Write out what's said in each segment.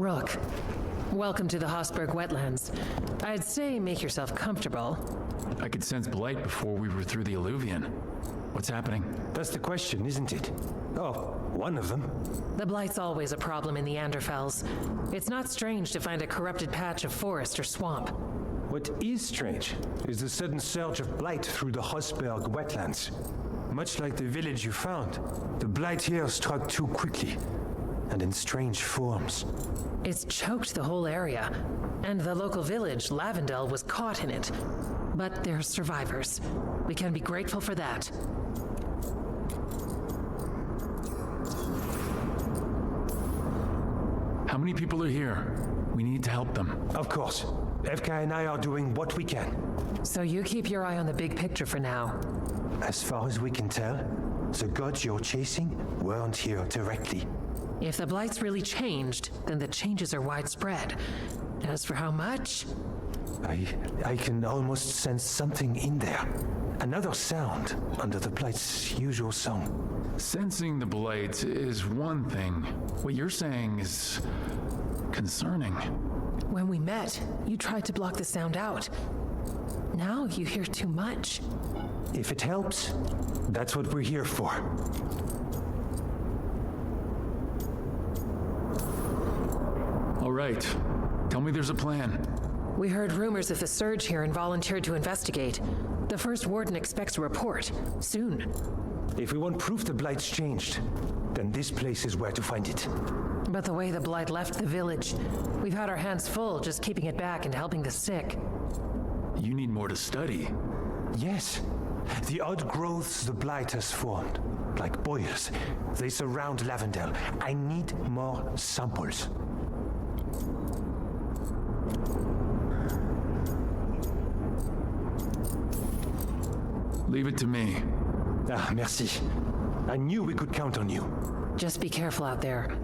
Rook, welcome to the Hosberg wetlands. I'd say make yourself comfortable. I could sense blight before we were through the alluvion. What's happening? That's the question, isn't it? Oh, one of them. The blight's always a problem in the Anderfels. It's not strange to find a corrupted patch of forest or swamp. What is strange is the sudden surge of blight through the Hosberg wetlands. Much like the village you found, the blight here struck too quickly, and in strange forms. It's choked the whole area, and the local village, Lavendel, was caught in it. But they're survivors. We can be grateful for that. How many people are here? We need to help them. Of course. FK and I are doing what we can. So you keep your eye on the big picture for now. As far as we can tell, the gods you're chasing weren't here directly. If the blight's really changed, then the changes are widespread. As for how much? I can almost sense something in there. Another sound under the blight's usual song. Sensing the blight is one thing. What you're saying is concerning. When we met, you tried to block the sound out. Now you hear too much. If it helps, that's what we're here for. All right. Tell me there's a plan. We heard rumors of the surge here and volunteered to investigate. The first warden expects a report. Soon. If we want proof the blight's changed, then this place is where to find it. But the way the blight left the village, we've had our hands full just keeping it back and helping the sick. You need more to study. Yes. The odd growths the blight has formed, like boils, they surround Lavendel. I need more samples. Leave it to me. Ah, merci. I knew we could count on you. Just be careful out there.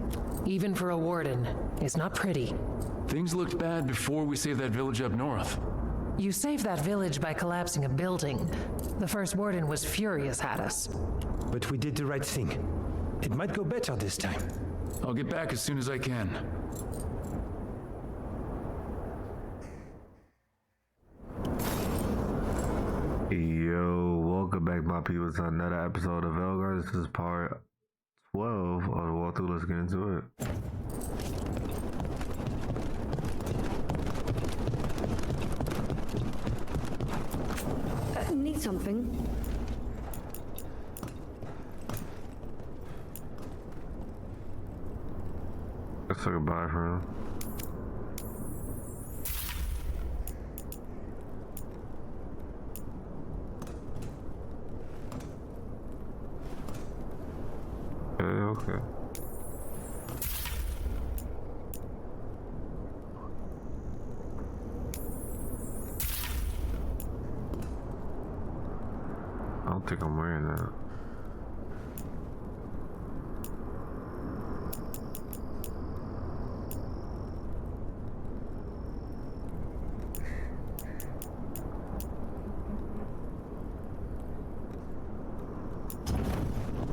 Even for a warden, it's not pretty. Things looked bad before we saved that village up north. You saved that village by collapsing a building. The first warden was furious at us. But we did the right thing. It might go better this time. I'll get back as soon as I can. Yo, welcome back my people to another episode of Veilguard. This is part 12 of the walkthrough. Let's get into it. Need something? Let's say goodbye for him. Okay. I don't think I'm wearing that.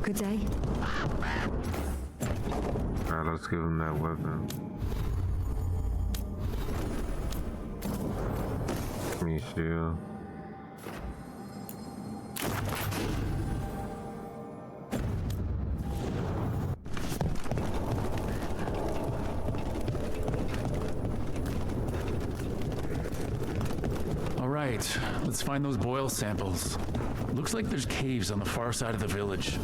Good day. Alright, let's give him that weapon. Give me a shield. All right, let's find those boil samples. Looks like there's caves on the far side of the village.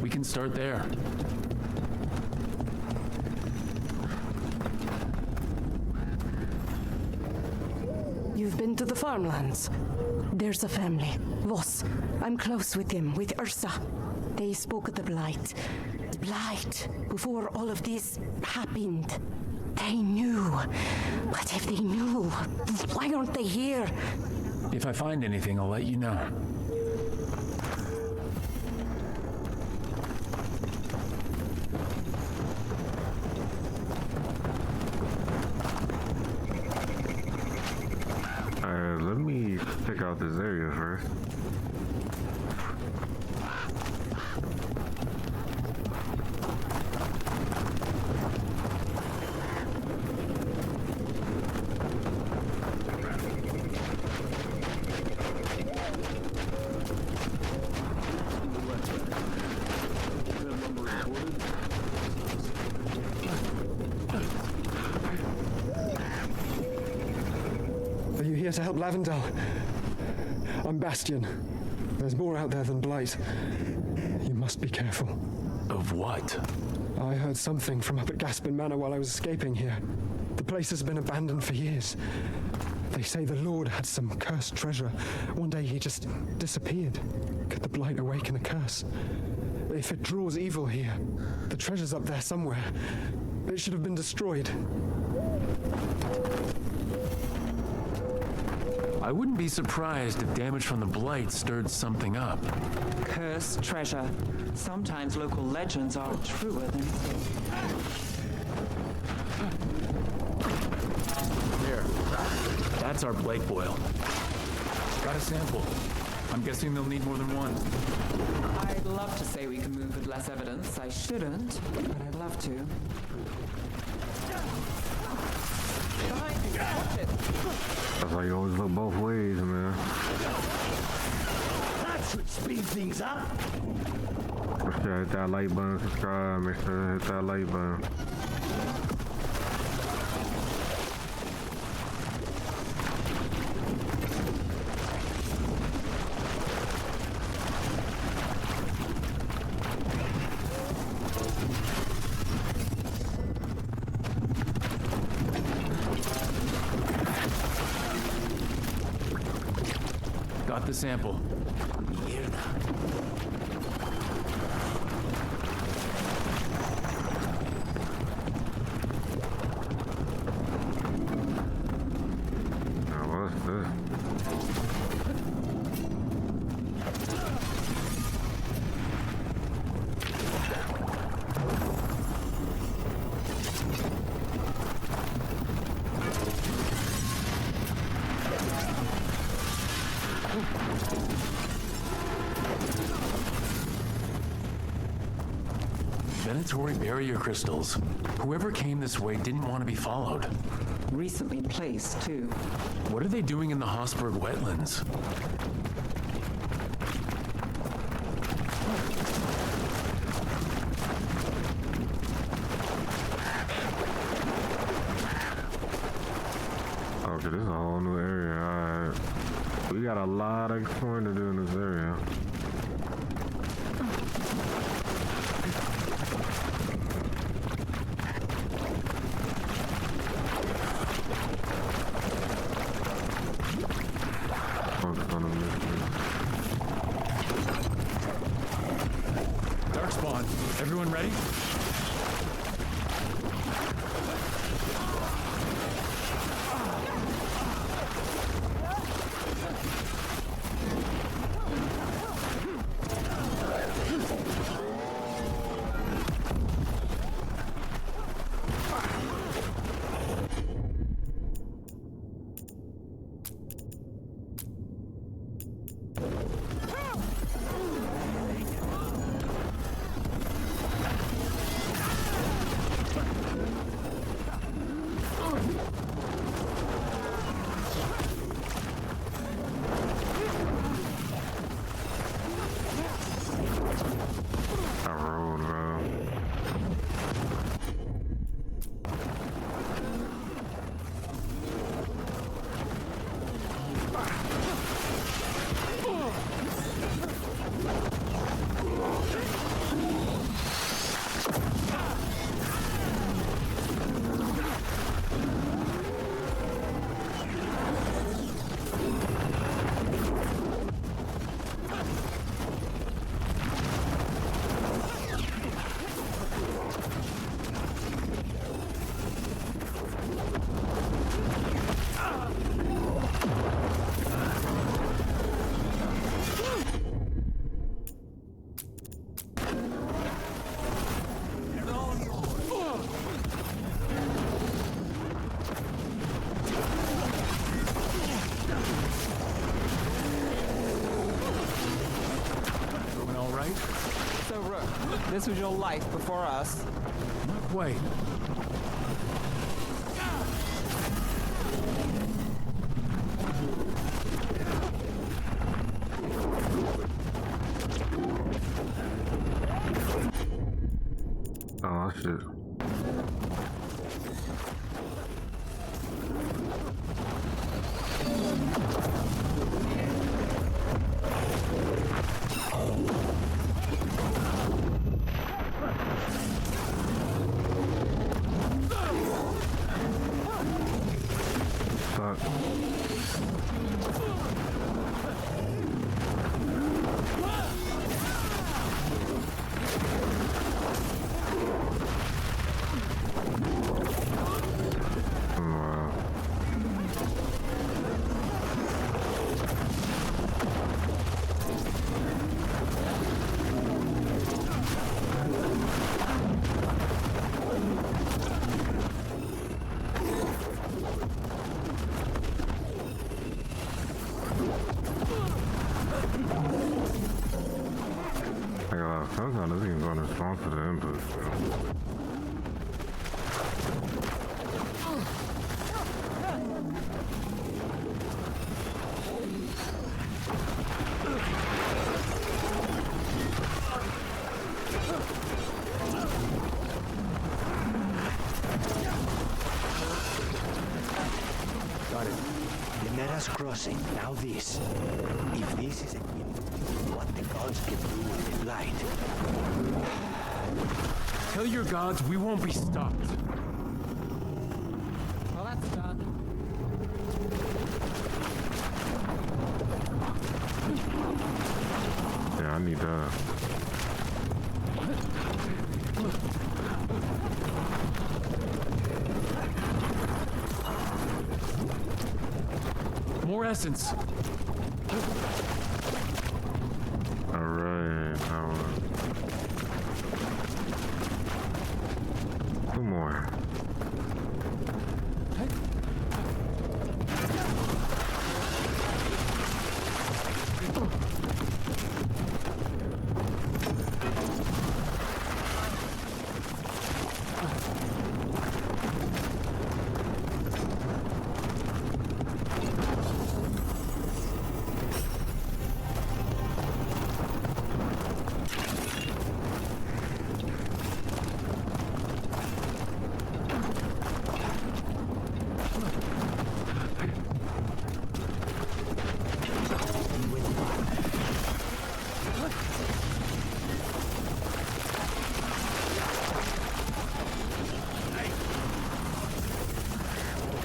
We can start there. You've been to the farmlands. There's a family, Voss. I'm close with them, with Ursa. They spoke of the blight. The blight, before all of this happened. They knew. But if they knew, why aren't they here? If I find anything, I'll let you know. Let me check out this area first. to help Lavendel. I'm Bastion. There's more out there than Blight. You must be careful. Of what? I heard something from up at Gaspin Manor while I was escaping here. The place has been abandoned for years. They say the Lord had some cursed treasure. One day he just disappeared. Could the Blight awaken a curse? If it draws evil here, the treasure's up there somewhere. It should have been destroyed. I wouldn't be surprised if damage from the Blight stirred something up. Cursed treasure. Sometimes local legends are truer than... There. That's our Blake boil. Got a sample. I'm guessing they'll need more than one. I'd love to say we can move with less evidence. I shouldn't, but I'd love to. Behind you, watch it! That's why you always look both ways, man. That should speed things up. Make sure hit that like button, subscribe, make sure hit that like button. Got the sample. Now, what's this? Venatory barrier crystals. Whoever came this way didn't want to be followed. Recently placed, too. What are they doing in the Hossberg wetlands? Okay, this is a whole new area. Alright. We got a lot of exploring to do in this area. Darkspawn, everyone ready? So, Rook, this was your life before us. Not quite. Oh, shit. Like, sometimes this game's on response to the input. Got it. The Neras crossing. Now this. If this is what the gods can do with the blight. Tell your gods we won't be stopped. Well, that's done. Yeah, I need that. More essence. Alright, now two more.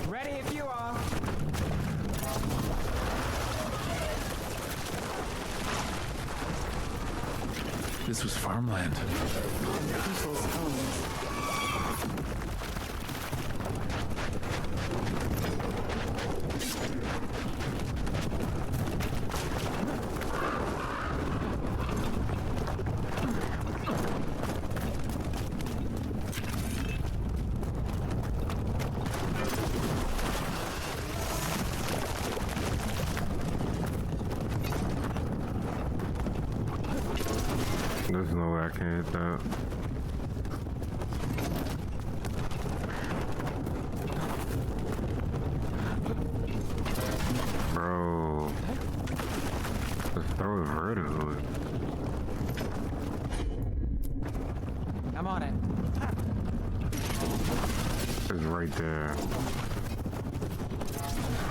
Ready if you are. This was farmland. And people's homes. There's no way I can hit that. Bro. Just throw it vertically. I'm on it. It's right there.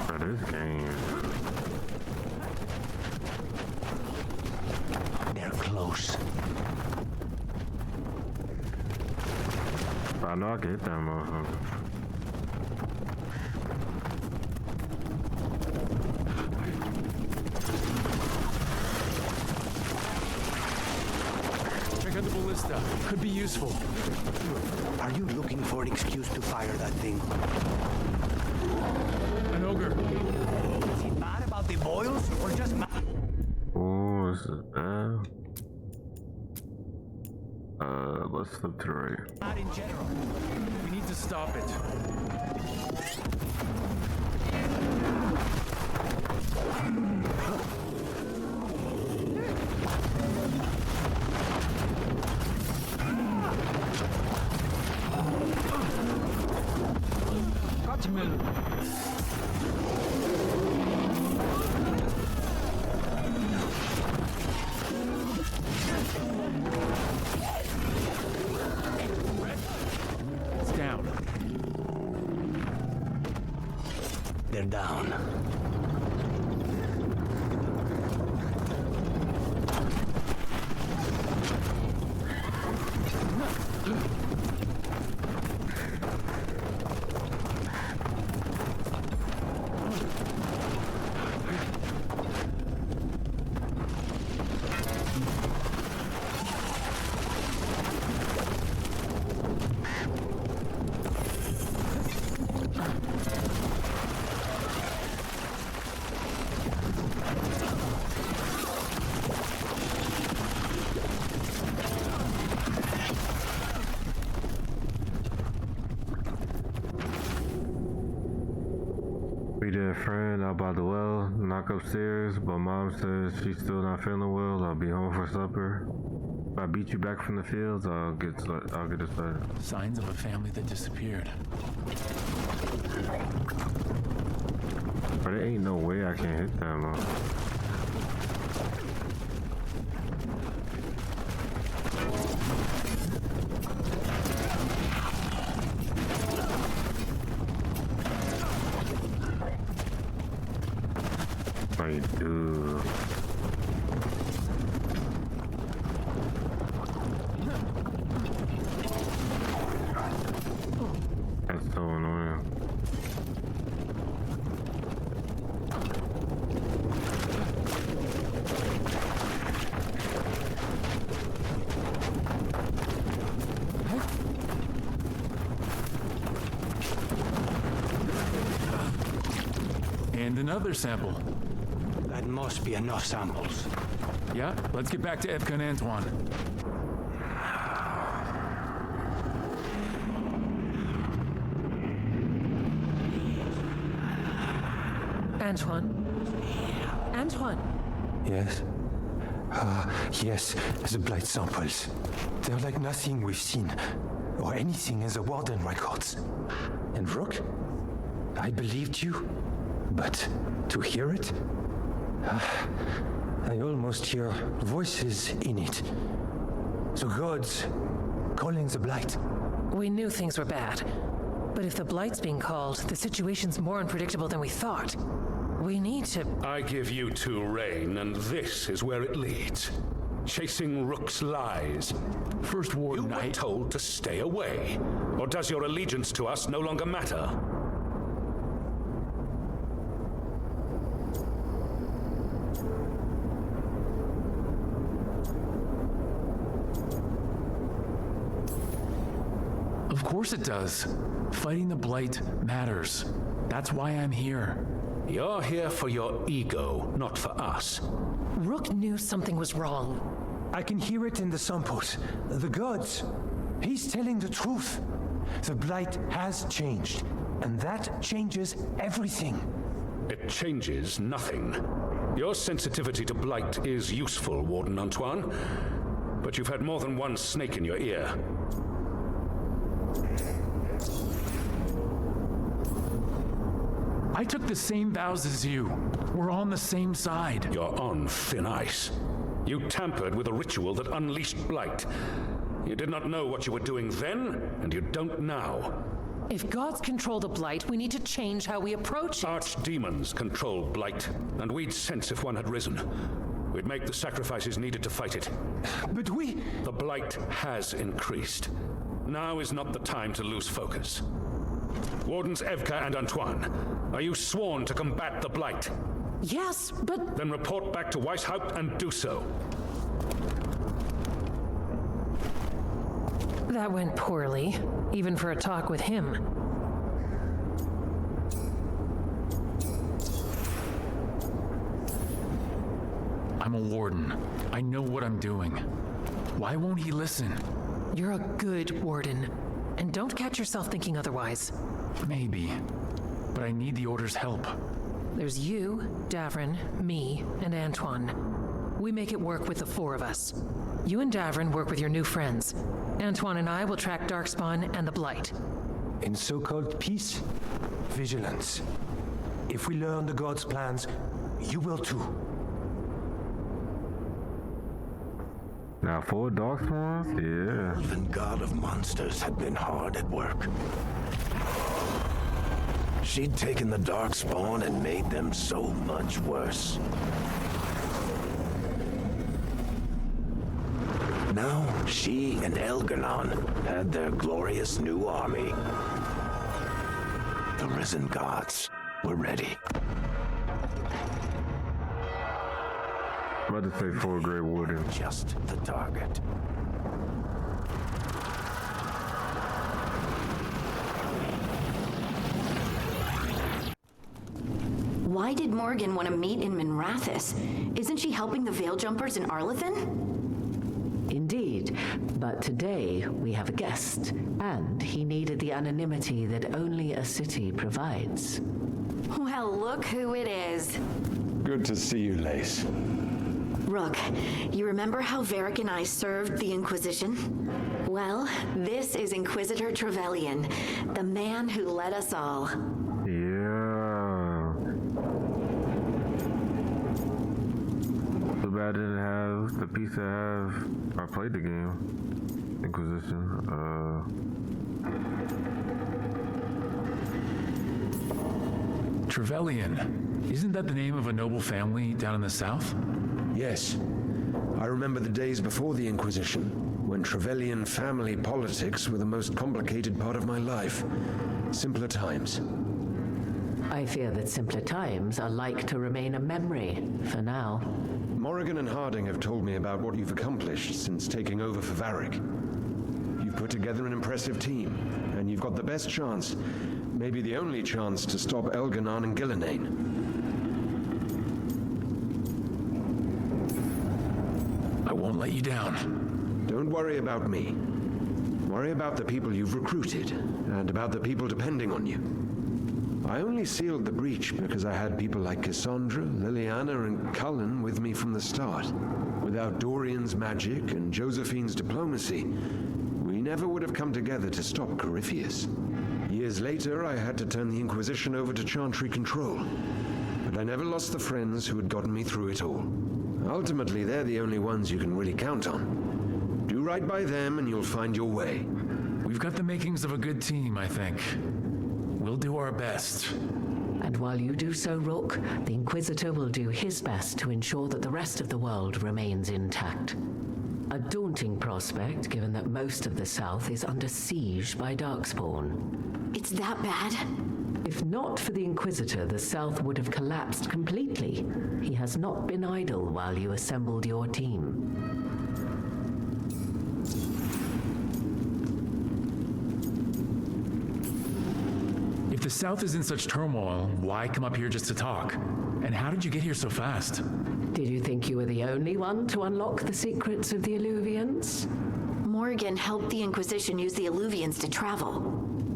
Bro, this game. They're close. I know I can hit that motherfucker. Check out the ballista. Could be useful. Are you looking for an excuse to fire that thing? An ogre. Is he mad about the boils or just mad? Oh, this is bad. Let's flip to the right. Mad in general. We need to stop it. Got to move. It's down. They're down. We did a friend out by the well, knock upstairs, but mom says she's still not feeling well. I'll be home for supper. If I beat you back from the fields, I'll get it started. Signs of a family that disappeared. But there ain't no way I can hit them. I do. That's so annoying. And another sample. That must be enough samples. Yeah, let's get back to Evka and Antoine. Antoine? Yes? Yes, the blight samples. They're like nothing we've seen, or anything in the Warden records. And Rook? I believed you, but to hear it? I almost hear voices in it. The gods calling the blight. We knew things were bad. But if the blight's being called, the situation's more unpredictable than we thought. We need to... I give you two reign, and this is where it leads. Chasing Rook's lies. First Warden, You were told to stay away. Or does your allegiance to us no longer matter? Of course it does. Fighting the blight matters. That's why I'm here. You're here for your ego, not for us. Rook knew something was wrong. I can hear it in the samples. The gods. He's telling the truth. The blight has changed, and that changes everything. It changes nothing. Your sensitivity to blight is useful, Warden Antoine, but you've had more than one snake in your ear. I took the same vows as you. We're on the same side. You're on thin ice. You tampered with a ritual that unleashed blight. You did not know what you were doing then, and you don't now. If gods control the blight, we need to change how we approach it. Archdemons control blight, and we'd sense if one had risen. We'd make the sacrifices needed to fight it. But we... The blight has increased. Now is not the time to lose focus. Wardens Evka and Antoine, are you sworn to combat the blight? Yes, but... Then report back to Weishaupt and do so. That went poorly, even for a talk with him. I'm a warden. I know what I'm doing. Why won't he listen? You're a good warden. And don't catch yourself thinking otherwise. Maybe. But I need the Order's help. There's you, Davrin, me, and Antoine. We make it work with the four of us. You and Davrin work with your new friends. Antoine and I will track Darkspawn and the Blight. In so-called peace, vigilance. If we learn the gods' plans, you will too. Now, 4 Darkspawn? Yeah. Elven god of monsters had been hard at work. She'd taken the Darkspawn and made them so much worse. Now, she and Elganon had their glorious new army. The risen gods were ready. I'm about to say 4 Grey Warden. Just the target. Why did Morgan want to meet in Minrathous? Isn't she helping the Veil Jumpers in Arlethan? Indeed, but today we have a guest, and he needed the anonymity that only a city provides. Well, look who it is. Good to see you, Lace. Rook, you remember how Varric and I served the Inquisition? Well, this is Inquisitor Trevelyan, the man who led us all. Yeah. Too bad I didn't have the piece to have. I played the game. Inquisition. Trevelyan. Isn't that the name of a noble family down in the south? Yes. I remember the days before the Inquisition, when Trevelyan family politics were the most complicated part of my life. Simpler times. I fear that simpler times are like to remain a memory for now. Morrigan and Harding have told me about what you've accomplished since taking over for Varric. You've put together an impressive team, and you've got the best chance, maybe the only chance, to stop Elganon and Gillenane. I won't let you down. Don't worry about me. Worry about the people you've recruited, and about the people depending on you. I only sealed the breach because I had people like Cassandra, Liliana, and Cullen with me from the start. Without Dorian's magic and Josephine's diplomacy, we never would have come together to stop Corypheus. Years later, I had to turn the Inquisition over to Chantry control. But I never lost the friends who had gotten me through it all. Ultimately, they're the only ones you can really count on. Do right by them and you'll find your way. We've got the makings of a good team, I think. We'll do our best. And while you do so, Rook, the Inquisitor will do his best to ensure that the rest of the world remains intact. A daunting prospect, given that most of the South is under siege by Darkspawn. It's that bad? If not for the Inquisitor, the South would have collapsed completely. He has not been idle while you assembled your team. If the South is in such turmoil, why come up here just to talk? And how did you get here so fast? Did you think you were the only one to unlock the secrets of the Illuvians? Morgan helped the Inquisition use the Illuvians to travel.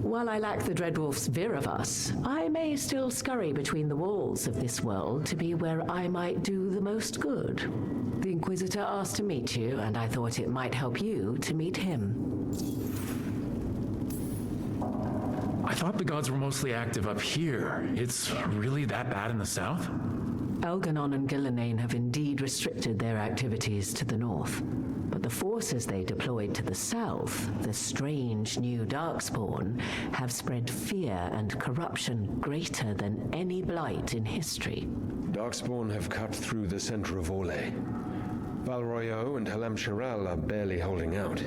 While I lack the Dreadwolf's Viravus, I may still scurry between the walls of this world to be where I might do the most good. The Inquisitor asked to meet you, and I thought it might help you to meet him. I thought the gods were mostly active up here. It's really that bad in the south? Elganon and Gillenane have indeed restricted their activities to the north. But the forces they deployed to the south, the strange new Darkspawn, have spread fear and corruption greater than any blight in history. Darkspawn have cut through the center of Orlais. Valroyo and Halam Shiral are barely holding out.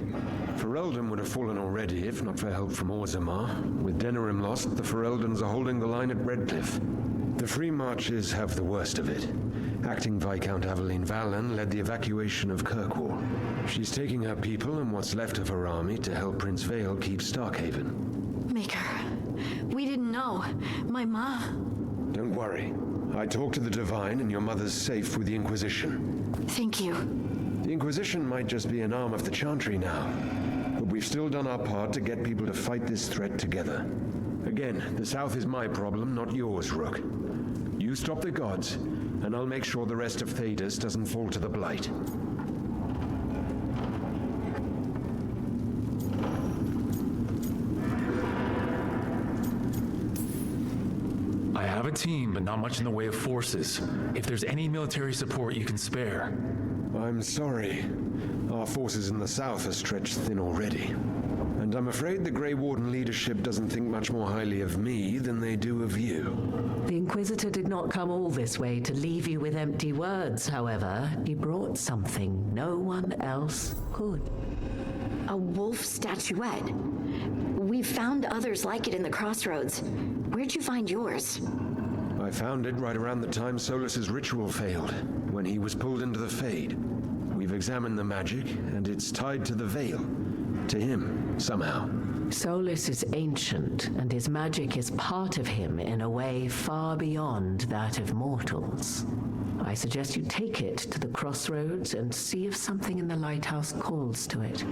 Ferelden would have fallen already if not for help from Orzammar. With Denerim lost, the Fereldans are holding the line at Redcliffe. The Free Marches have the worst of it. Acting Viscount Aveline Valen led the evacuation of Kirkwall. She's taking her people and what's left of her army to help Prince Vale keep Starkhaven. Maker, we didn't know. My ma... Don't worry. I talked to the Divine and your mother's safe with the Inquisition. Thank you. The Inquisition might just be an arm of the Chantry now, but we've still done our part to get people to fight this threat together. Again, the South is my problem, not yours, Rook. You stop the gods, and I'll make sure the rest of Thedas doesn't fall to the Blight. I have a team, but not much in the way of forces. If there's any military support you can spare. I'm sorry. Our forces in the south are stretched thin already. And I'm afraid the Grey Warden leadership doesn't think much more highly of me than they do of you. The Inquisitor did not come all this way to leave you with empty words, however. He brought something no one else could. A wolf statuette. We've found others like it in the crossroads. Where'd you find yours? I found it right around the time Solas's ritual failed, when he was pulled into the Fade. We've examined the magic, and it's tied to the Veil. To him, somehow. Solas is ancient, and his magic is part of him in a way far beyond that of mortals. I suggest you take it to the crossroads and see if something in the lighthouse calls to it.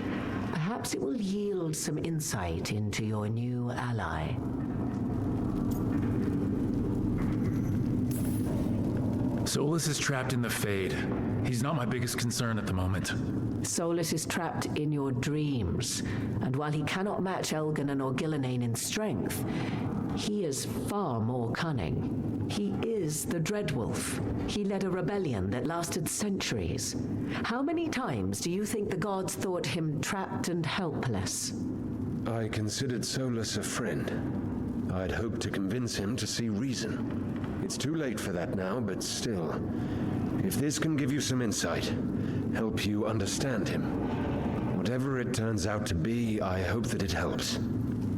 Perhaps it will yield some insight into your new ally. Solas is trapped in the Fade. He's not my biggest concern at the moment. Solas is trapped in your dreams, and while he cannot match Elganon or Gillenane in strength, he is far more cunning. He is the Dreadwolf. He led a rebellion that lasted centuries. How many times do you think the gods thought him trapped and helpless? I considered Solas a friend. I'd hoped to convince him to see reason. It's too late for that now, but still. If this can give you some insight, help you understand him, whatever it turns out to be, I hope that it helps.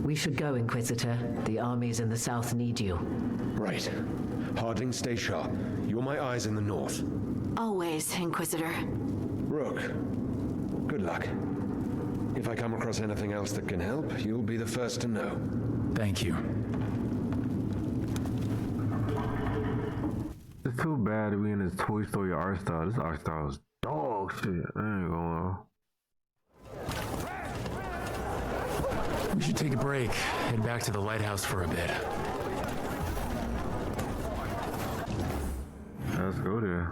We should go, Inquisitor. The armies in the south need you. Right. Harding, stay sharp. You're my eyes in the north. Always, Inquisitor. Rook, good luck. If I come across anything else that can help, you'll be the first to know. Thank you. It's too bad to be in this Toy Story art style. This art style is dog shit. I ain't gonna lie. We should take a break. Head back to the lighthouse for a bit. Let's go there.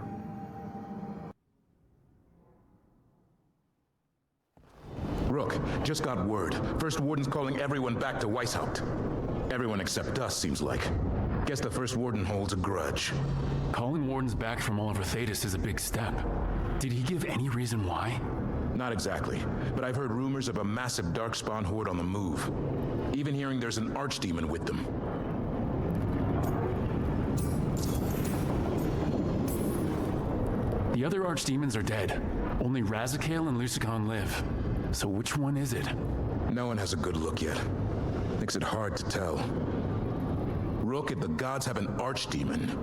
Rook, just got word. First Warden's calling everyone back to Weishaupt. Everyone except us, seems like. Guess the First Warden holds a grudge. Calling wardens back from all over Thedas is a big step. Did he give any reason why? Not exactly, but I've heard rumors of a massive Darkspawn horde on the move. Even hearing there's an archdemon with them. The other archdemons are dead. Only Razikale and Lusicon live. So which one is it? No one has a good look yet. Makes it hard to tell. Rook, if the gods have an archdemon,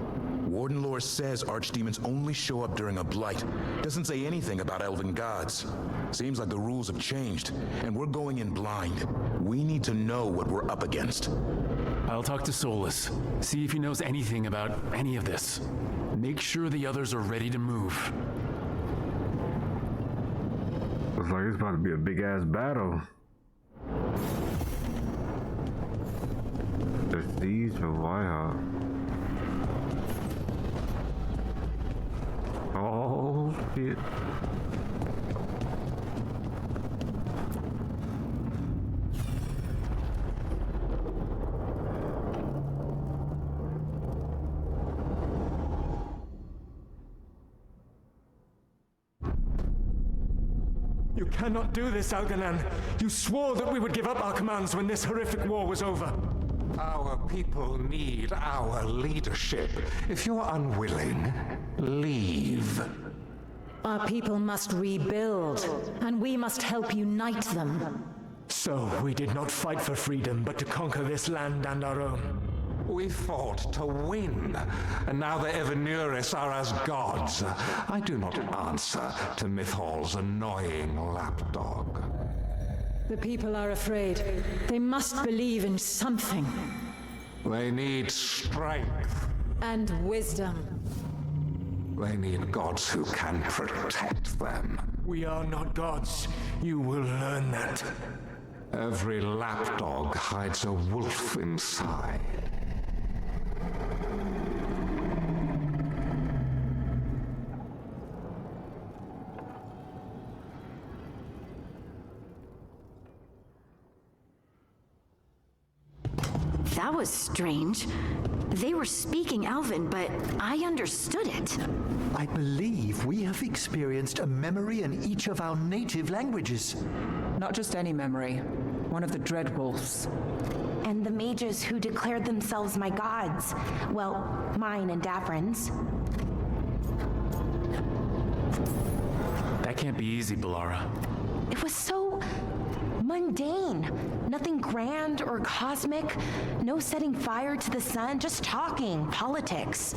Warden lore says archdemons only show up during a blight. Doesn't say anything about elven gods. Seems like the rules have changed, and we're going in blind. We need to know what we're up against. I'll talk to Solas, see if he knows anything about any of this. Make sure the others are ready to move. Looks like it's about to be a big ass battle. The siege of Weishaupt. Oh shit. You cannot do this, Elganon. You swore that we would give up our commands when this horrific war was over. Our people need our leadership. If you're unwilling, leave. Our people must rebuild, and we must help unite them. So we did not fight for freedom, but to conquer this land and our own. We fought to win, and now the Evenuris are as gods. I do not answer to Mythal's annoying lapdog. The people are afraid. They must believe in something. They need strength. And wisdom. They need gods who can protect them. We are not gods. You will learn that. Every lapdog hides a wolf inside. That was strange. They were speaking Elven, but I understood it. I believe we have experienced a memory in each of our native languages. Not just any memory. One of the Dreadwolves. And the mages who declared themselves my gods. Well, mine and Davrin's. That can't be easy, Bellara. It was so mundane. Nothing grand or cosmic. No setting fire to the sun, just talking politics.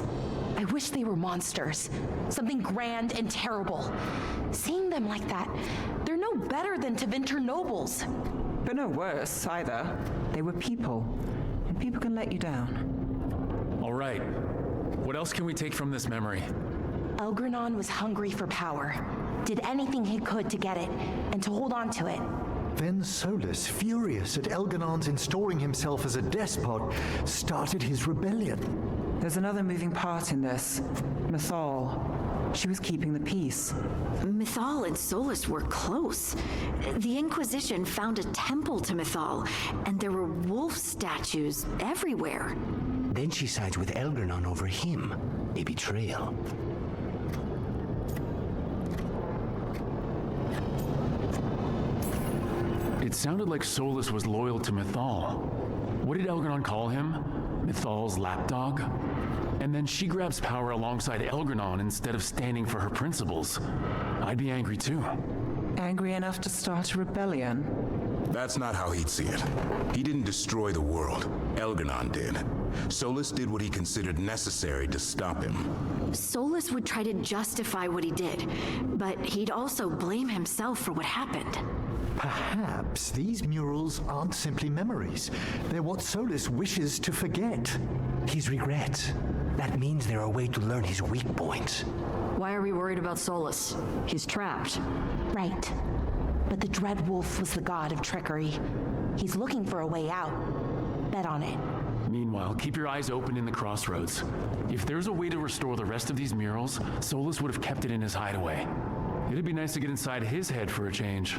I wish they were monsters. Something grand and terrible. Seeing them like that, they're no better than Tevinter nobles. But no worse, either. They were people. And people can let you down. All right. What else can we take from this memory? Elgranon was hungry for power. Did anything he could to get it, and to hold on to it. Then Solas, furious at Elganon's installing himself as a despot, started his rebellion. There's another moving part in this. Mythal. She was keeping the peace. Mythal and SOLAS were close. The Inquisition found a temple to Mythal, and there were wolf statues everywhere. Then she sides with Elgarnon over him. A betrayal. It sounded like SOLAS was loyal to Mythal. What did Elgarnon call him? Mythal's lapdog? And then she grabs power alongside Elgarnon instead of standing for her principles. I'd be angry too. Angry enough to start a rebellion? That's not how he'd see it. He didn't destroy the world. Elgarnon did. SOLAS did what he considered necessary to stop him. SOLAS would try to justify what he did, but he'd also blame himself for what happened. Perhaps these murals aren't simply memories. They're what SOLAS wishes to forget. His regret. That means they're a way to learn his weak points. Why are we worried about SOLAS? He's trapped. Right. But the Dreadwolf was the god of trickery. He's looking for a way out. Bet on it. Meanwhile, keep your eyes open in the crossroads. If there's a way to restore the rest of these murals, SOLAS would have kept it in his hideaway. It'd be nice to get inside his head for a change.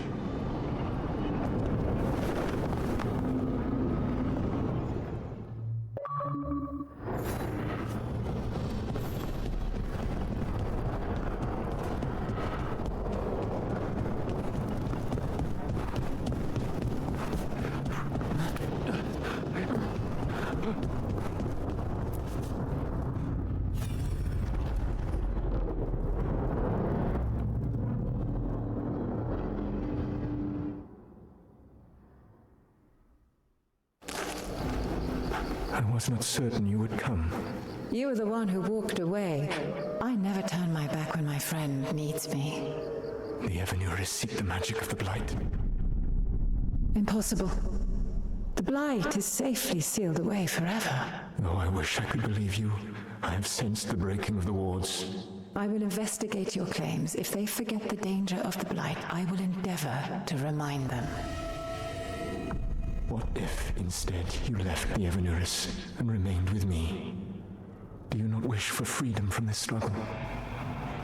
I was not certain you would come. You were the one who walked away. I never turn my back when my friend needs me. The Evenuris seek the magic of the Blight. Impossible. The Blight is safely sealed away forever. Though I wish I could believe you, I have sensed the breaking of the wards. I will investigate your claims. If they forget the danger of the Blight, I will endeavor to remind them. What if, instead, you left the Evenuris and remained with me? Do you not wish for freedom from this struggle?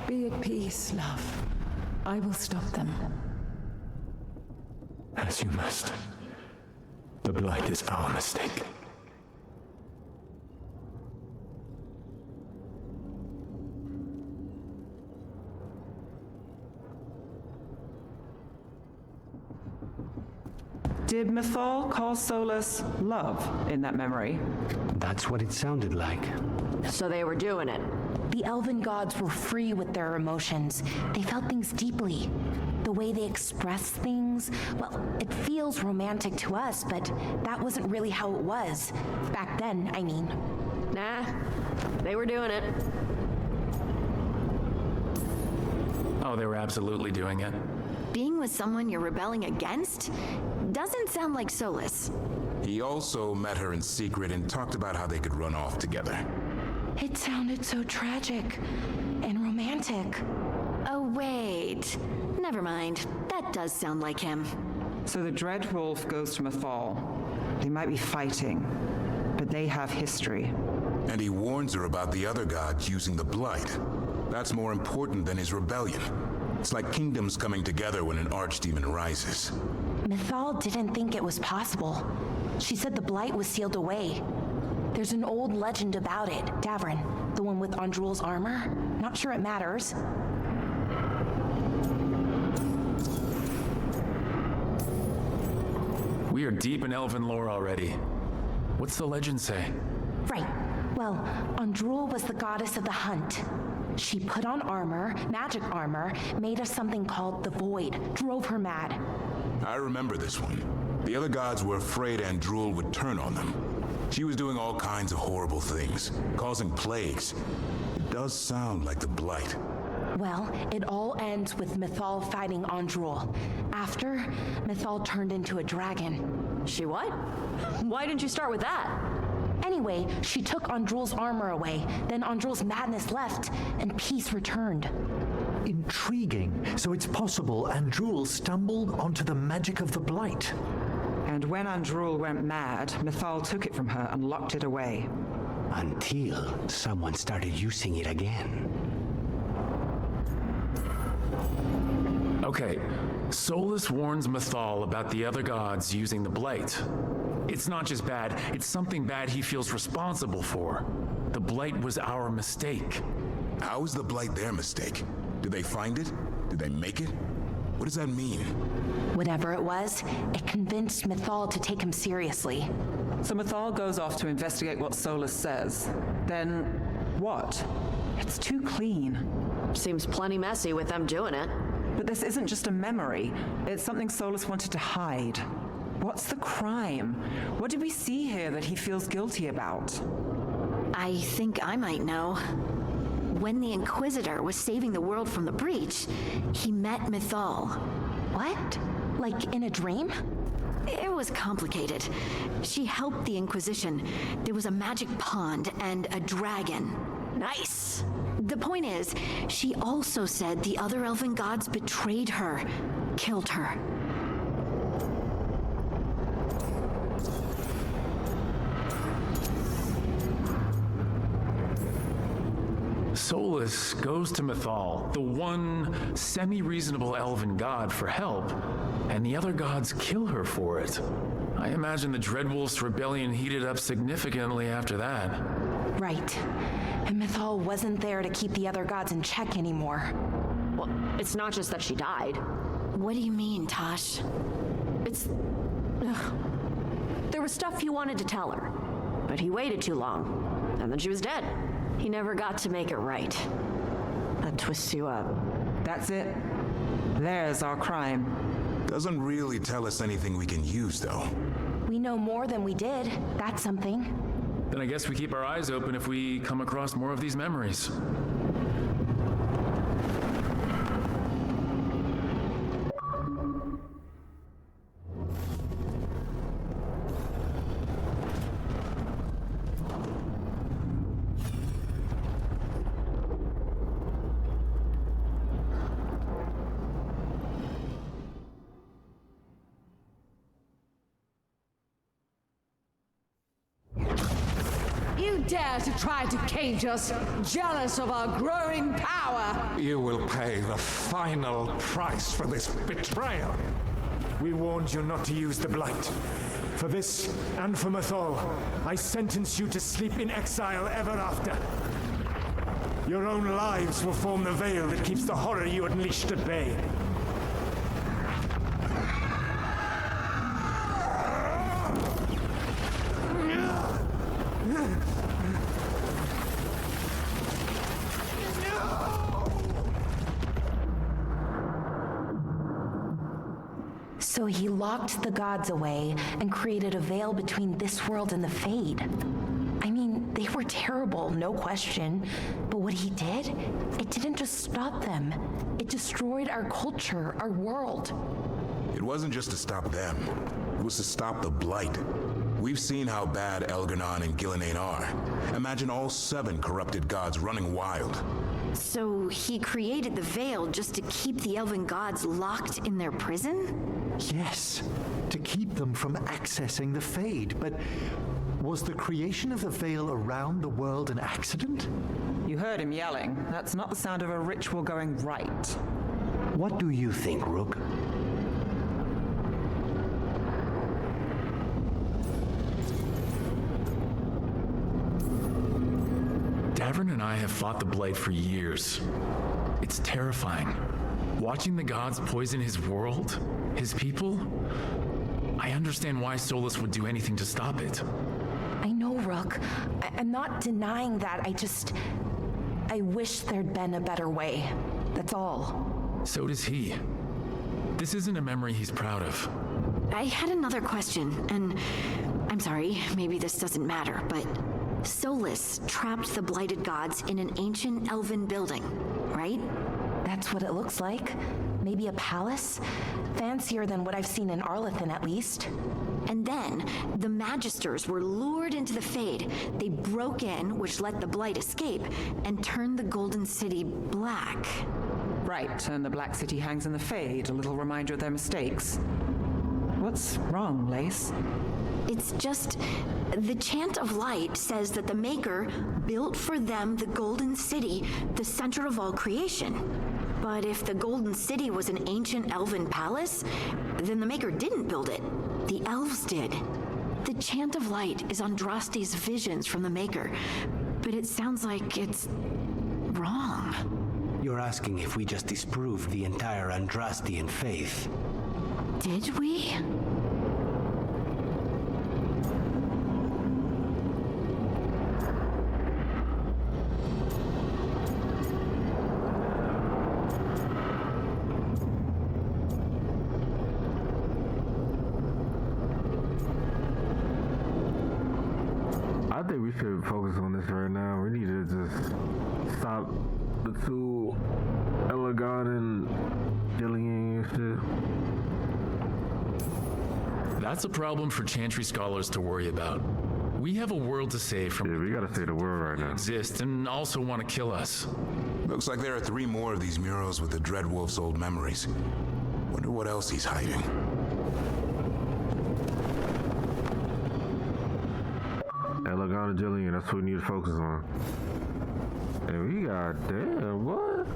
Be at peace, love. I will stop them. As you must. The Blight is our mistake. Did Mythal call SOLAS love in that memory? That's what it sounded like. So they were doing it. The Elven gods were free with their emotions. They felt things deeply. The way they expressed things, well, it feels romantic to us, but that wasn't really how it was. Back then, I mean. Nah, they were doing it. Oh, they were absolutely doing it. Being with someone you're rebelling against doesn't sound like SOLAS. He also met her in secret and talked about how they could run off together. It sounded so tragic and romantic. Oh, wait. Never mind. That does sound like him. So the Dreadwolf goes to Mythal. They might be fighting, but they have history. And he warns her about the other gods using the Blight. That's more important than his rebellion. It's like kingdoms coming together when an archdemon rises. Mythal didn't think it was possible. She said the Blight was sealed away. There's an old legend about it. Davrin, the one with Andrul's armor. Not sure it matters. We are deep in Elven lore already. What's the legend say? Right. Well, Andrul was the goddess of the hunt. She put on armor, magic armor, made of something called the Void, drove her mad. I remember this one. The other gods were afraid Andrul would turn on them. She was doing all kinds of horrible things, causing plagues. It does sound like the Blight. Well, it all ends with Mythal fighting Andrul. After, Mythal turned into a dragon. She what? Why didn't you start with that? Anyway, she took Andrul's armor away, then Andrul's madness left, and peace returned. Intriguing. So it's possible Andrul stumbled onto the magic of the Blight. And when Andrul went mad, Mythal took it from her and locked it away. Until someone started using it again. Okay, Solus warns Mythal about the other gods using the Blight. It's not just bad, it's something bad he feels responsible for. The Blight was our mistake. How is the Blight their mistake? Did they find it? Did they make it? What does that mean? Whatever it was, it convinced Mythal to take him seriously. So Mythal goes off to investigate what Solus says. Then what? It's too clean. Seems plenty messy with them doing it. But this isn't just a memory. It's something Solus wanted to hide. What's the crime? What did we see here that he feels guilty about? I think I might know. When the Inquisitor was saving the world from the breach, he met Mythal. What? Like in a dream? It was complicated. She helped the Inquisition. There was a magic pond and a dragon. Nice. The point is, she also said the other elven gods betrayed her, killed her. Solus goes to Mythal, the one semi-reasonable elven god, for help, and the other gods kill her for it. I imagine the Dreadwolf's rebellion heated up significantly after that. Right. And Mythal wasn't there to keep the other gods in check anymore. Well, it's not just that she died. What do you mean, Tosh? It's... Ugh. There was stuff he wanted to tell her, but he waited too long, and then she was dead. He never got to make it right. That twists you up. That's it. There's our crime. Doesn't really tell us anything we can use, though. We know more than we did. That's something. Then I guess we keep our eyes open if we come across more of these memories. Dare to try to cage us, jealous of our growing power. You will pay the final price for this betrayal. We warned you not to use the Blight. For this, and for Mythal, I sentence you to sleep in exile ever after. Your own lives will form the veil that keeps the horror you unleashed at bay. So he locked the gods away and created a veil between this world and the Fade. I mean, they were terrible, no question. But what he did, it didn't just stop them. It destroyed our culture, our world. It wasn't just to stop them. It was to stop the Blight. We've seen how bad Elgar'nan and Gillenane are. Imagine all 7 corrupted gods running wild. So he created the veil just to keep the elven gods locked in their prison? Yes, to keep them from accessing the Fade. But was the creation of the veil around the world an accident? You heard him yelling. That's not the sound of a ritual going right. What do you think, Rook? Davern and I have fought the Blight for years. It's terrifying. Watching the gods poison his world, his people, I understand why Solus would do anything to stop it. I know, Rook. I'm not denying that. I wish there'd been a better way. That's all. So does he. This isn't a memory he's proud of. I had another question, and I'm sorry, maybe this doesn't matter, but Solus trapped the blighted gods in an ancient elven building, right? That's what it looks like. Maybe a palace? Fancier than what I've seen in Arlethan, at least. And then, the Magisters were lured into the Fade. They broke in, which let the Blight escape, and turned the Golden City black. Right, and the Black City hangs in the Fade, a little reminder of their mistakes. What's wrong, Lace? It's just, the Chant of Light says that the Maker built for them the Golden City, the center of all creation. But if the Golden City was an ancient elven palace, then the Maker didn't build it. The elves did. The Chant of Light is Andraste's visions from the Maker, but it sounds like it's wrong. You're asking if we just disproved the entire Andrastian faith. Did we? I think we should focus on this right now. We need to just stop the two Veilguard and Dillian and shit. That's a problem for Chantry scholars to worry about. We have a world to save from. Yeah, we gotta save the world right now. Exist and also want to kill us. Looks like there are 3 more of these murals with the Dreadwolf's old memories. Wonder what else he's hiding. Veilguard and Dillian, that's what we need to focus on. And we got, damn, what?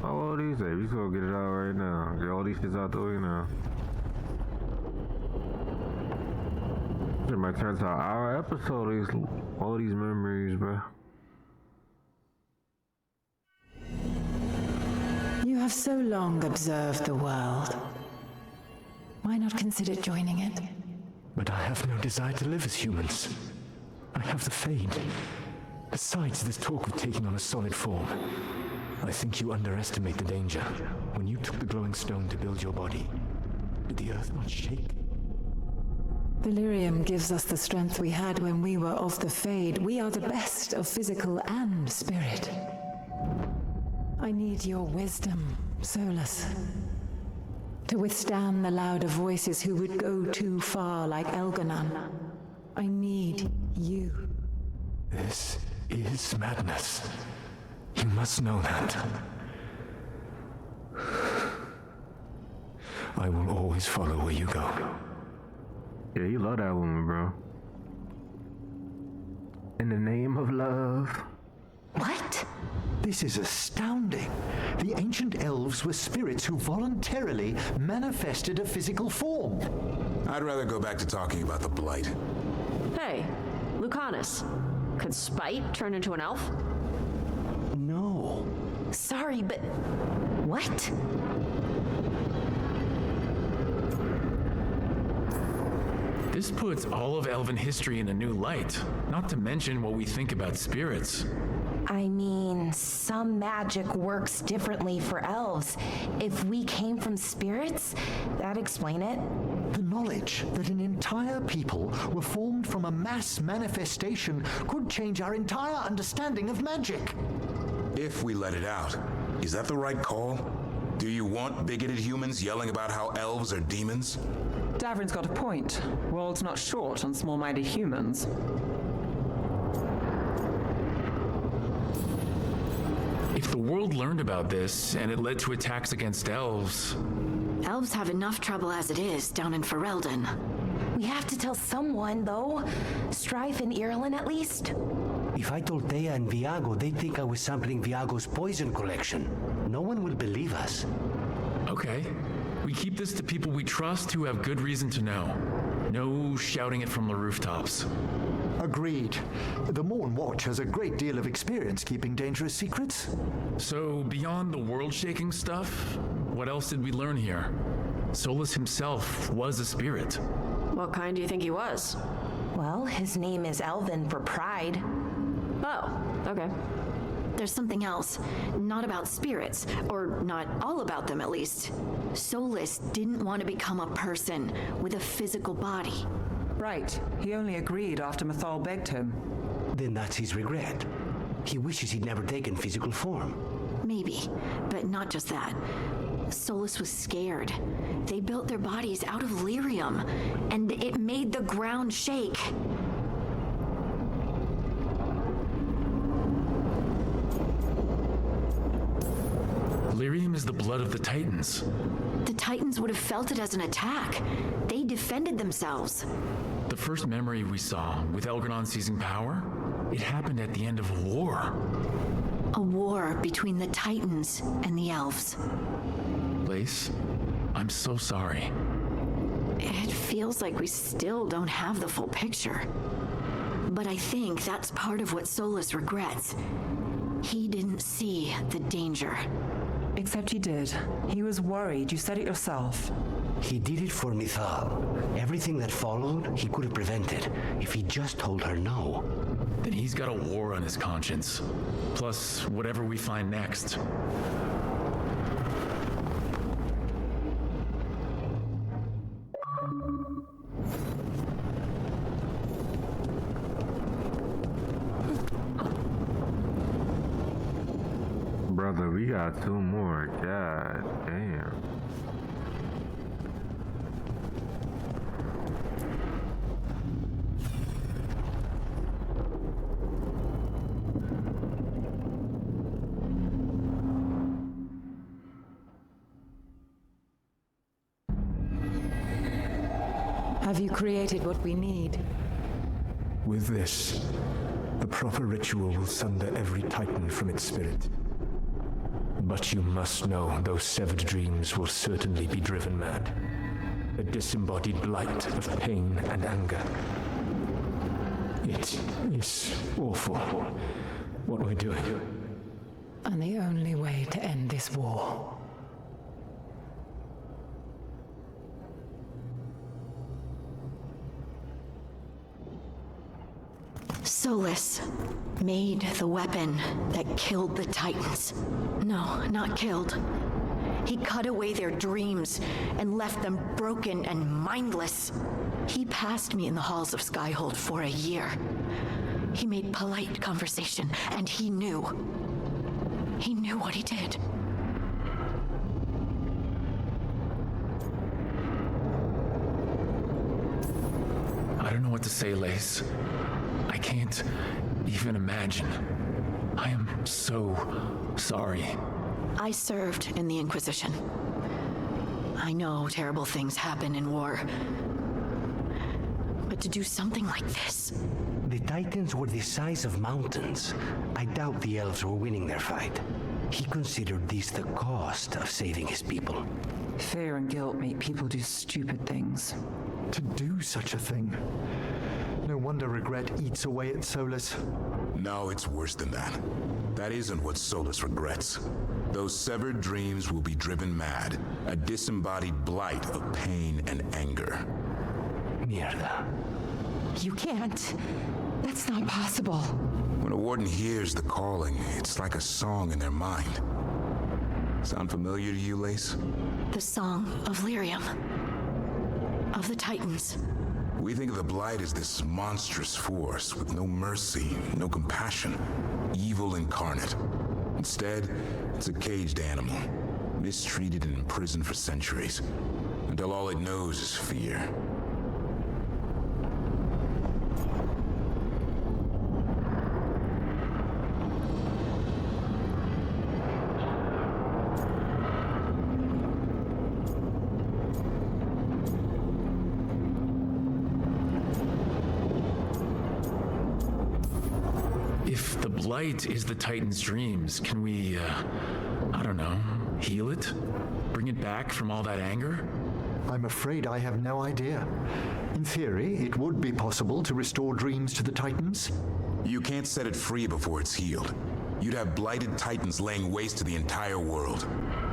How old these days? We just gonna get it out right now. Get all these shits out the way now. It might turn to our episode, all these memories, bro. You have so long observed the world. Why not consider joining it? But I have no desire to live as humans. I have the Fade. Besides this talk of taking on a solid form, I think you underestimate the danger. When you took the glowing stone to build your body, did the earth not shake? Delirium gives us the strength we had when we were of the Fade. We are the best of physical and spirit. I need your wisdom, Solas, to withstand the louder voices who would go too far like Elganon. I need you. This is madness. You must know that. I will always follow where you go. Yeah, you love that woman, bro. In the name of love. What? This is astounding. The ancient elves were spirits who voluntarily manifested a physical form. I'd rather go back to talking about the Blight. Hey, Lucanus, could Spite turn into an elf? No. Sorry, but what? This puts all of Elven history in a new light, not to mention what we think about spirits. I mean, some magic works differently for elves. If we came from spirits, that'd explain it. The knowledge that an entire people were formed from a mass manifestation could change our entire understanding of magic. If we let it out, is that the right call? Do you want bigoted humans yelling about how elves are demons? Davrin's got a point. World's not short on small-minded humans. If the world learned about this and it led to attacks against elves... Elves have enough trouble as it is down in Ferelden. We have to tell someone, though. Strife and Irulan, at least. If I told Thea and Viago, they'd think I was sampling Viago's poison collection. No one will believe us. Okay. We keep this to people we trust who have good reason to know. No shouting it from the rooftops. Agreed. The Morn Watch has a great deal of experience keeping dangerous secrets. So, beyond the world-shaking stuff, what else did we learn here? Solas himself was a spirit. What kind do you think he was? Well, his name is Elven for pride. Oh, okay. There's something else. Not about spirits, or not all about them at least. Solas didn't want to become a person with a physical body. Right. He only agreed after Mythal begged him. Then that's his regret. He wishes he'd never taken physical form. Maybe, but not just that. Solas was scared. They built their bodies out of lyrium, and it made the ground shake. Lyrium is the blood of the Titans. The Titans would have felt it as an attack. They defended themselves. The first memory we saw, with Elgranon seizing power, it happened at the end of a war. A war between the Titans and the elves. Lace, I'm so sorry. It feels like we still don't have the full picture. But I think that's part of what SOLAS regrets. He didn't see the danger. Except he did. He was worried. You said it yourself. He did it for Mythal. Everything that followed, he could have prevented if he just told her no. Then he's got a war on his conscience. Plus, whatever we find next. Brother, we got 2 more. God damn. Have you created what we need? With this, the proper ritual will sunder every Titan from its spirit. But you must know those severed dreams will certainly be driven mad. A disembodied blight of pain and anger. It is awful what we're doing. And the only way to end this war. SOLAS made the weapon that killed the Titans. No, not killed. He cut away their dreams and left them broken and mindless. He passed me in the halls of Skyhold for a year. He made polite conversation, and he knew. He knew what he did. I don't know what to say, Lace. I can't even imagine. I am so sorry. I served in the Inquisition. I know terrible things happen in war. But to do something like this... The Titans were the size of mountains. I doubt the elves were winning their fight. He considered this the cost of saving his people. Fear and guilt make people do stupid things. To do such a thing. No wonder regret eats away at SOLAS. No, it's worse than that. That isn't what SOLAS regrets. Those severed dreams will be driven mad, a disembodied blight of pain and anger. Mierda. You can't. That's not possible. When a warden hears the calling, it's like a song in their mind. Sound familiar to you, Lace? The song of Lyrium. Of the Titans. We think of the Blight as this monstrous force with no mercy, no compassion, evil incarnate. Instead, it's a caged animal, mistreated and imprisoned for centuries, until all it knows is fear. If the blight is the Titan's dreams, can we, I don't know, heal it? Bring it back from all that anger? I'm afraid I have no idea. In theory, it would be possible to restore dreams to the Titans. You can't set it free before it's healed. You'd have blighted Titans laying waste to the entire world.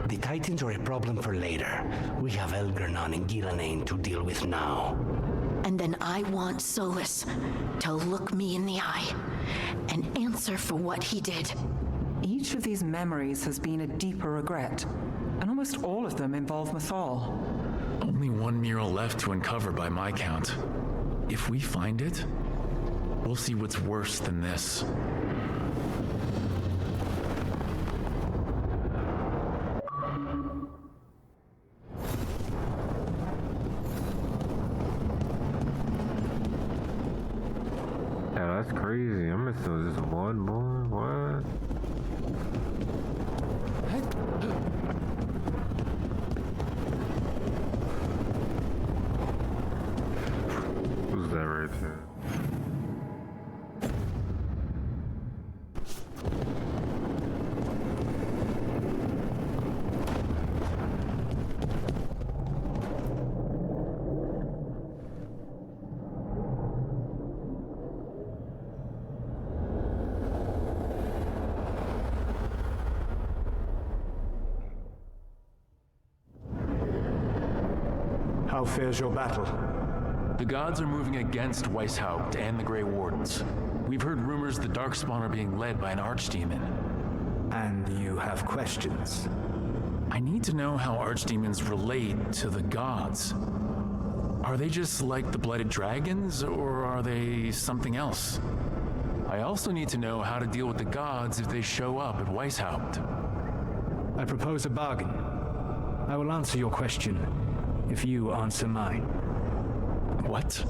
The Titans are a problem for later. We have Elgranon and Gillanane to deal with now. And then I want SOLAS to look me in the eye and answer for what he did. Each of these memories has been a deeper regret, and almost all of them involve Mythal. Only one mural left to uncover by my count. If we find it, we'll see what's worse than this. Yeah, that's crazy. I'm missing just one more. What? How fares your battle? The gods are moving against Weishaupt and the Grey Wardens. We've heard rumors the Darkspawn are being led by an archdemon. And you have questions? I need to know how archdemons relate to the gods. Are they just like the Blighted Dragons, or are they something else? I also need to know how to deal with the gods if they show up at Weishaupt. I propose a bargain. I will answer your question if you answer mine. What?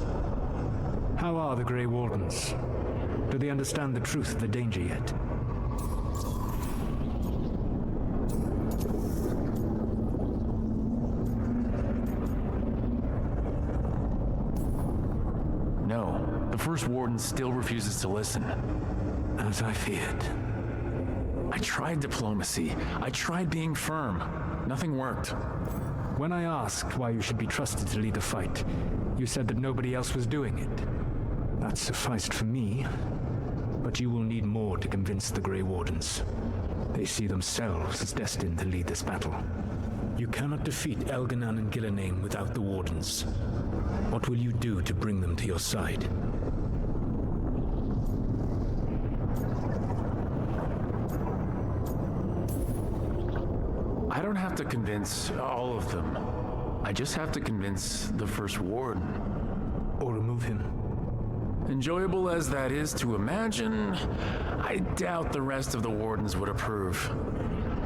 How are the Grey Wardens? Do they understand the truth of the danger yet? No, the First Warden still refuses to listen. As I feared. I tried diplomacy. I tried being firm. Nothing worked. When I asked why you should be trusted to lead the fight, you said that nobody else was doing it. That sufficed for me, but you will need more to convince the Grey Wardens. They see themselves as destined to lead this battle. You cannot defeat Elganan and Gillenane without the Wardens. What will you do to bring them to your side? I don't have to convince all of them. I just have to convince the First Warden. Or remove him. Enjoyable as that is to imagine, I doubt the rest of the Wardens would approve.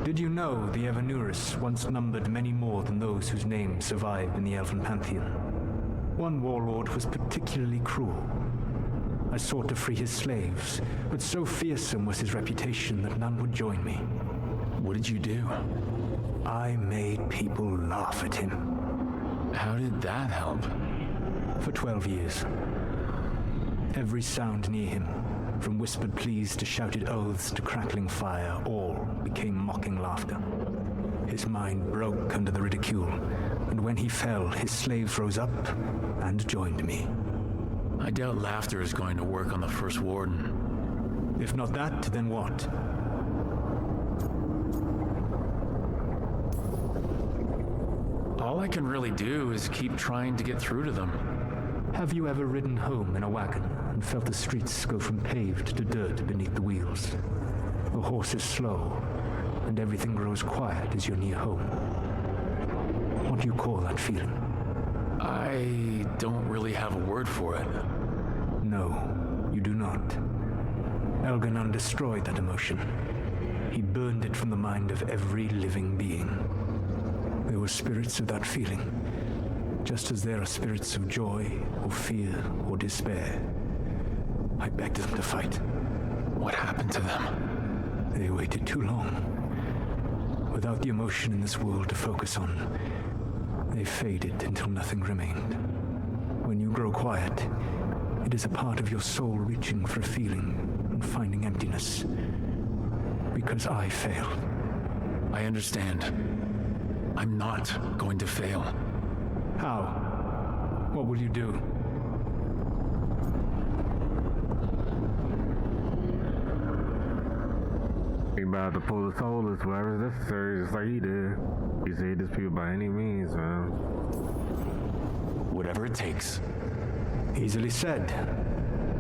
Did you know the Evanuris once numbered many more than those whose names survive in the Elven Pantheon? One warlord was particularly cruel. I sought to free his slaves, but so fearsome was his reputation that none would join me. What did you do? I made people laugh at him. How did that help? For 12 years. Every sound near him, from whispered pleas to shouted oaths to crackling fire, all became mocking laughter. His mind broke under the ridicule, and when he fell, his slaves rose up and joined me. I doubt laughter is going to work on the First Warden. If not that, then what? All I can really do is keep trying to get through to them. Have you ever ridden home in a wagon and felt the streets go from paved to dirt beneath the wheels? The horse is slow, and everything grows quiet as you're near home. What do you call that feeling? I don't really have a word for it. No, you do not. Elganan destroyed that emotion. He burned it from the mind of every living being. There were spirits of that feeling, just as there are spirits of joy, or fear, or despair. I begged them to fight. What happened to them? They waited too long. Without the emotion in this world to focus on, they faded until nothing remained. When you grow quiet, it is a part of your soul reaching for a feeling and finding emptiness. Because I failed. I understand. I'm not going to fail. How? What will you do? He about to pull the SOLAS wherever necessary, just like he did. He said this people by any means, man. Whatever it takes. Easily said.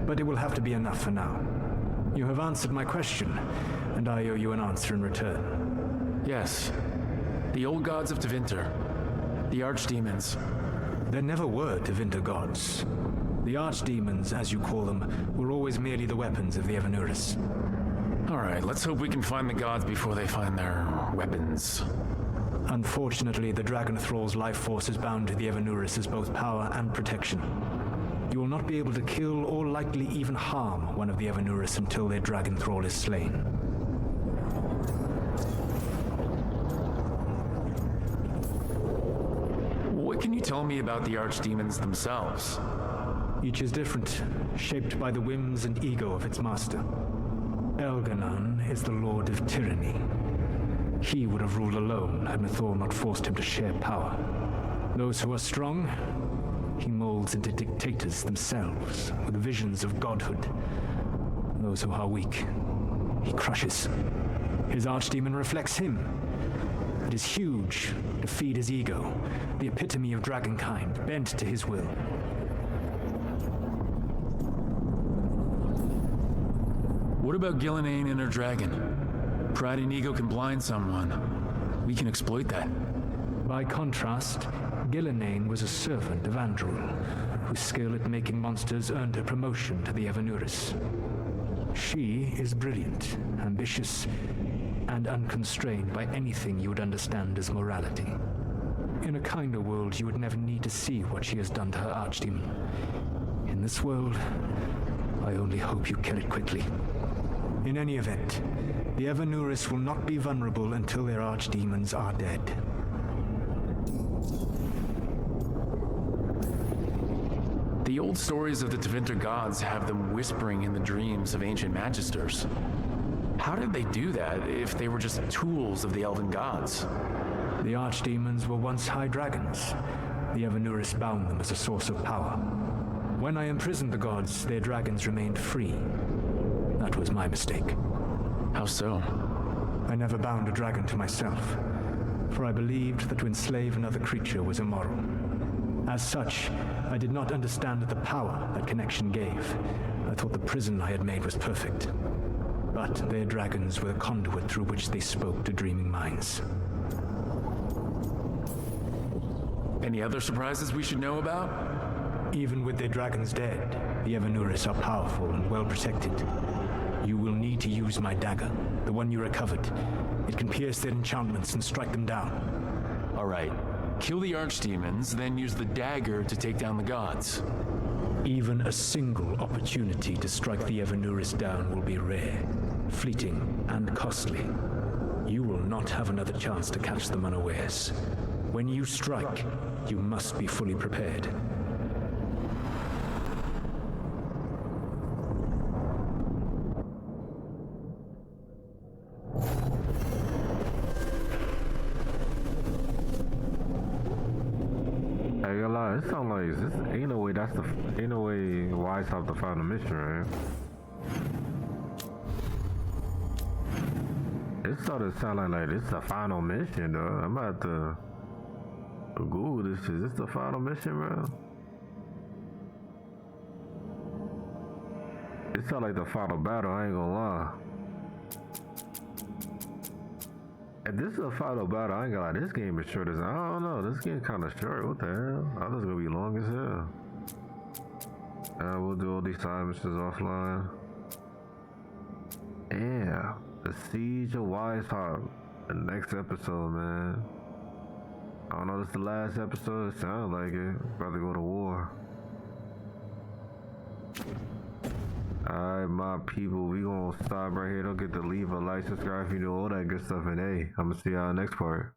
But it will have to be enough for now. You have answered my question, and I owe you an answer in return. Yes. The old gods of Tevinter. The archdemons. There never were Tevinter gods. The archdemons, as you call them, were always merely the weapons of the Evanuris. All right, let's hope we can find the gods before they find their weapons. Unfortunately, the Dragon Thrall's life force is bound to the Evanuris as both power and protection. You will not be able to kill or likely even harm one of the Evanuris until their Dragon Thrall is slain. What can you tell me about the archdemons themselves? Each is different, shaped by the whims and ego of its master. Elganan is the Lord of Tyranny. He would have ruled alone had Mythal not forced him to share power. Those who are strong, he molds into dictators themselves, with visions of godhood. Those who are weak, he crushes. His archdemon reflects him. It is huge, to feed his ego, the epitome of dragonkind, bent to his will. What about Gillenane and her dragon? Pride and ego can blind someone. We can exploit that. By contrast, Gillenane was a servant of Andrul, whose skill at making monsters earned her promotion to the Evanuris. She is brilliant, ambitious, and unconstrained by anything you would understand as morality. In a kinder world, you would never need to see what she has done to her archdemon. In this world, I only hope you kill it quickly. In any event, the Evanuris will not be vulnerable until their archdemons are dead. The old stories of the Tevinter gods have them whispering in the dreams of ancient magisters. How did they do that if they were just tools of the Elven gods? The archdemons were once high dragons. The Evanuris bound them as a source of power. When I imprisoned the gods, their dragons remained free. That was my mistake. How so? I never bound a dragon to myself, for I believed that to enslave another creature was immoral. As such, I did not understand the power that connection gave. I thought the prison I had made was perfect. But their dragons were the conduit through which they spoke to dreaming minds. Any other surprises we should know about? Even with their dragons dead, the Evanuris are powerful and well protected. You will need to use my dagger, the one you recovered. It can pierce their enchantments and strike them down. All right. Kill the archdemons, then use the dagger to take down the gods. Even a single opportunity to strike the Evanuris down will be rare, fleeting, and costly. You will not have another chance to catch them unawares. When you strike, you must be fully prepared. It sounds like this ain't no way Wise have to find a mission, right? It started sounding like this is the final mission, though. I'm about to Google this. Is this the final mission, bro? It sounds like the final battle, I ain't gonna lie. If this is a final battle, I ain't gonna lie, this game is short as I don't know, this game kinda short, what the hell? I thought it was gonna be long as hell. We'll do all these side missions offline. Yeah, the Siege of Wise Hop, the next episode, man. I don't know, this is the last episode, it sounds like it. About to go to war. Alright, my people, we gonna stop right here. Don't forget to leave a like, subscribe if you know all that good stuff. And hey, I'm gonna see y'all next part.